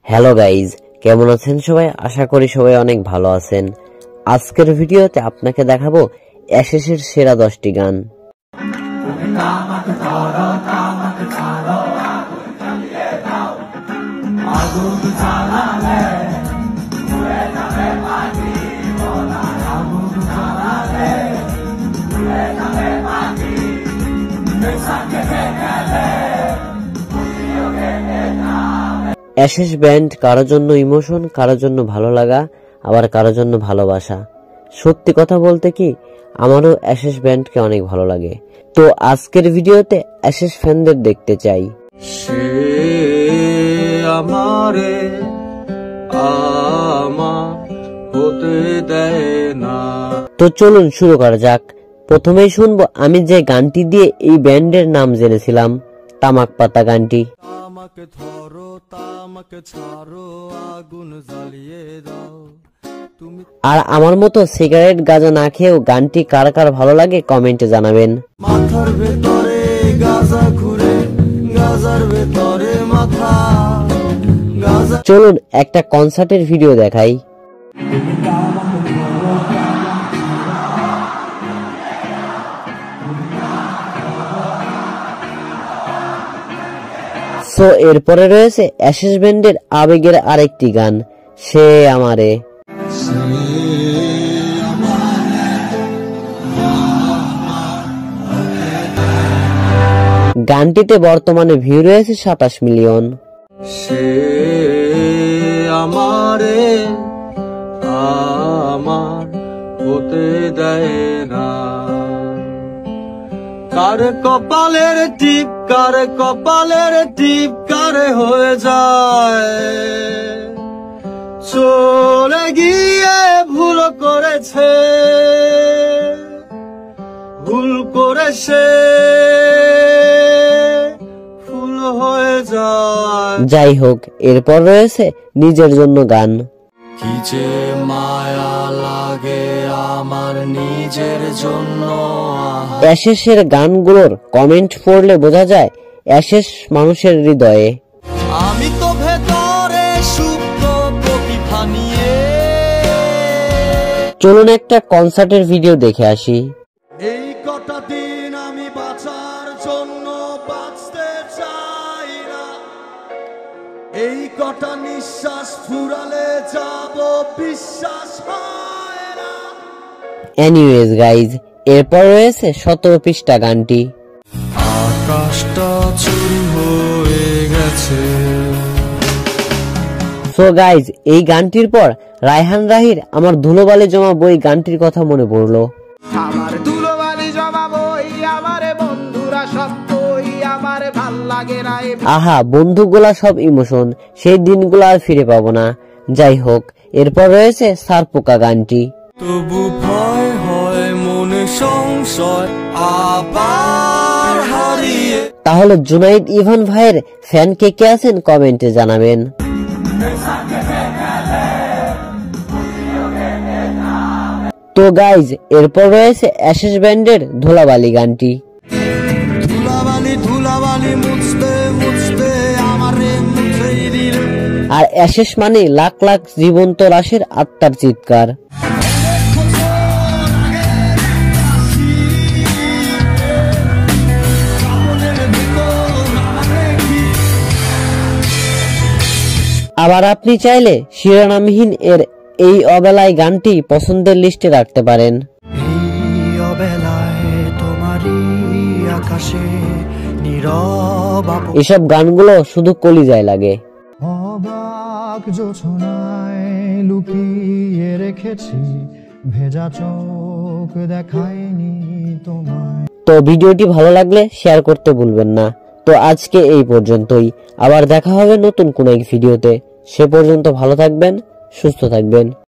Hello guys, কেমন আছেন সবাই? আশা করি সবাই অনেক ভালো আছেন। আজকের ভিডিওতে আপনাকে দেখাবো অ্যাশেসের সেরা 10টি গান। অ্যাশেস ব্যান্ড কারোর জন্য ইমোশন, কারোর জন্য ভালো লাগা, আবার কারোর জন্য ভালোবাসা। সত্যি কথা বলতে কি, আমারও অ্যাশেস ব্যান্ডকে অনেক ভালো লাগে। তো আজকের ভিডিওতে অ্যাশেস ফ্যানদের দেখতে চাই। সে আমারে আমার হতে দেয় না। তো চলুন শুরু করা যাক। প্রথমেই শুনবো আমি যে গানটি দিয়ে এই ব্যান্ডের নাম জেনেছিলাম, তামাক পাতা গানটি। তামাক ধরো তামাক ছাড়ো আগুন জ্বালিয়ে দাও তুমি। আর আমার মতো সিগারেট গাঁজা না খেয়েও গানটি কার কার ভালো লাগে কমেন্টে জানাবেন। মাথার ভেতরে গাজা ঘুরে, গাজার ভেতরে মাথা গাজা। চলুন একটা কনসার্টের ভিডিও দেখাই। সো এরপরে রয়েছে অ্যাশেস ব্যান্ডের আবেগের আরেকটি গান, সে আমারে। গানটিতে বর্তমানে ভিউ রয়েছে 27 মিলিয়ন। সে আমারে আমার হতে দেয় না। কার কপালের টিপ, কার কপালের টিপ কারে হয়ে যায়। চলে গিয়ে ভুল করেছে, ভুল করেছে, ফুল হয়ে যায়। যাই হোক, এরপর রয়েছে নিজের জন্য গান। কি যে মায়া লাগে আমার নিজের জন্য। অ্যাশেসের গানগুলোর কমেন্ট পড়লে বোঝা যায় অ্যাশেস মানুষের হৃদয়ে। আমি তো ভেতরে সুপ্ত প্রতিভা নিয়ে। চলুন একটা কনসার্টের ভিডিও দেখে আসি। এই কটা দিন আমি বাঁচার জন্য বাঁচতে চাই না। এই কটা নিঃশ্বাস ফুরালে যাব বিশ্বাস হয় না। এনিওয়েজ গাইজ, এরপর রয়েছে 17 পৃষ্ঠা গানটি। আকাশটা চুরি হয়ে গেছে। সো গাইজ, এই গানটির পর রায়হান রাহির আমার ধুলোবালি জমা বই গানটির কথা মনে পড়লো। আমার ধুলোবালি জমা বই, আমার বন্ধুরা সব বই, আমার ভাল লাগে না। আহা, বন্ধুগুলা সব ইমোশন, সেই দিনগুলো আর ফিরে পাবো না। যাই হোক, এরপর রয়েছে সারপোকা গানটি। তবু ভয় হয় মনে সংশয় আবার হারিয়ে। তাহলে জুনাইদ ইভান ভাইয়ের ফ্যান কে কে আছেন কমেন্টে জানাবেন। তো গাইজ, এরপর রয়েছে অ্যাশেস ব্যান্ডের ধুলাবালি গানটি। ধুলাবালি ধুলাবালি মুছতে মুছতে আমারে মুছেই দিল। আর অ্যাশেস মানে লাখ লাখ জীবন্ত লাশের আত্মার চিৎকার। আবার আপনি চাইলে শিরোনামহীন এর এই অবেলায় গানটি পছন্দের লিস্টে রাখতে পারেন। এই অবেলায় তোমারই আকাশে নীরব এসব গানগুলো শুধু কলিজায় লাগে। অবাক জোছনায় লুকিয়ে রেখেছি, ভেজা চোখ দেখায়নি তোমায়। তো ভিডিওটি ভালো লাগলে শেয়ার করতে ভুলবেন না। তো আজকে এই পর্যন্তই, আবার দেখা হবে নতুন কোন এক ভিডিওতে। সে পর্যন্ত ভালো থাকবেন, সুস্থ থাকবেন।